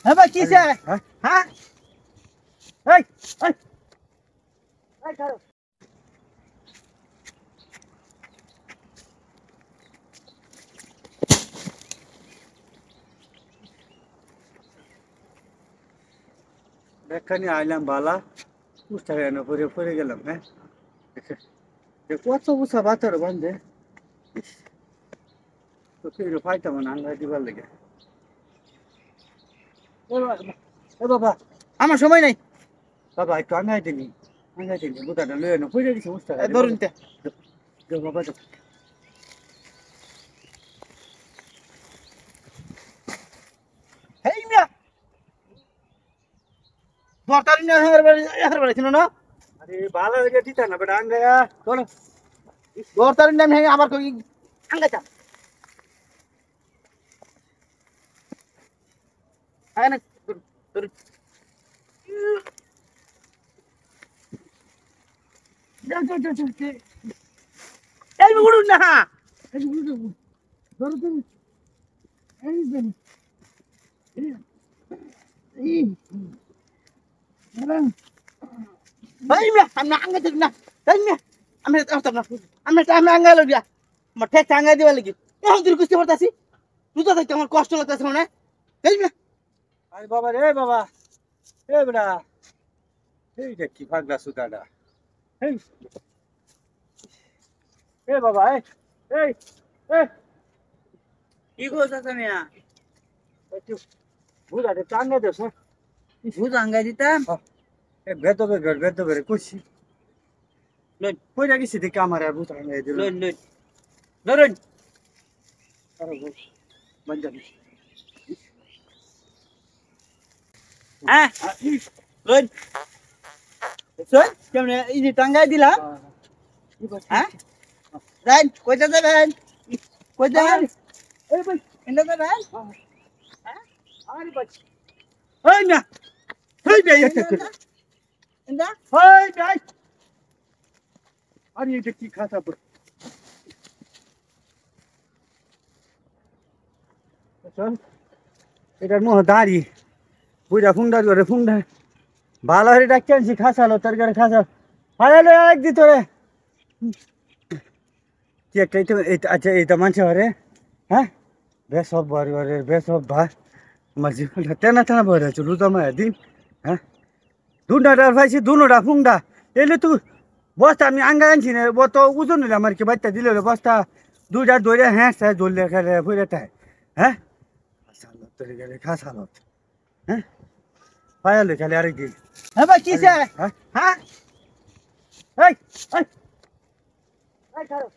হ্যাঁ ভাই কিসে হ্যাঁ এই এই এই কারো এখানে আইলাম বালা উঠতে গেল পরে পরে গেলাম হ্যাঁ কত উষা বাতার বান্ধে তো ফিরে ফাইতাম না আঙ্গাই দিবার লেগে এ বাবা আমার সময় নাই বাবা একটু আঙ্গাই দিনি বুটাটা লয়ে না পড়ে গেছে উঠতে ধরুন তে বাবা হেই মিয়া দরকারি না হের বাড়ি ছিল না আরে বালা হয়ে দিতা না বেটা আঙ্গায়া চলো দরকারি নাম হে আবার কই আঙ্গাইতা আয় না ধরুন এই উড়ুন না ধরো তুমি এই দেন এই মিয়া আমি আঙ্গাইতে না এই মিয়া আমি আসতাম না আমি আঙ্গাইলো দিয়া আমার ঠেক আঙ্গাই দিবা লাগি এখন তুই কুস্তি করতাছি তুই তো আমার কষ্ট লাগতাছে মনে এই মিয়া আরে বাবা রে বাবা এ বেটা এইটা কি পাগলা সুদাটা এই এ বাবা এই এই এই কি করছস মিয়া একটু বুঝাতে টাঙ্গে দেছ ভূত আঙ্গাই দিতাম এ বেদ কুছি লই কই রাখিছি দেখে আমার আর বুঝা টাঙ্গে দিল লই লই ধরুন মঞ্জাবি হ্যাঁ লই সই কেমনে এই যে টাঙ্গাই দিলাম হ্যাঁ রাইন কইতে যাবেন কই যাবেন এই ভাই এনে যাবেন আরে ভাই এই না এই ভাই একটা এন্দা এই ভাই আরে এটা কি খাতা বল চল এটার মোহ দাঁড়ি বুঝা ফুন্ডা করে ফুন্ডা ভালো হয়ে ডাকছি খাসালো তরকারি খাসা হারালো এক দি তোরে কি একটা আচ্ছা এইটা মানছে হরে হ্যাঁ বেশ সব বাড়ি বাড়ি বেশ সব ভাই আমার জীবনটা তেনা তেনা ভরে আছে রুদামা দিন হ্যাঁ দুটা ডাল পাইছি দুটা ফুংডা এলে তুই বস্তা আমি আঙ্গা আনছি না তো ওজন হলে আমার কি বাচ্চা দিলে বস্তা দুটা দৌড়ে হ্যাঁ স্যার জ্বললে খেলে ভরে তাই হ্যাঁ খাসালত তোর গেলে খাসালত হ্যাঁ পায়ালে খালি আরেক দিন হ্যাঁ ভাই কিসে হ্যাঁ হ্যাঁ এই এই কারো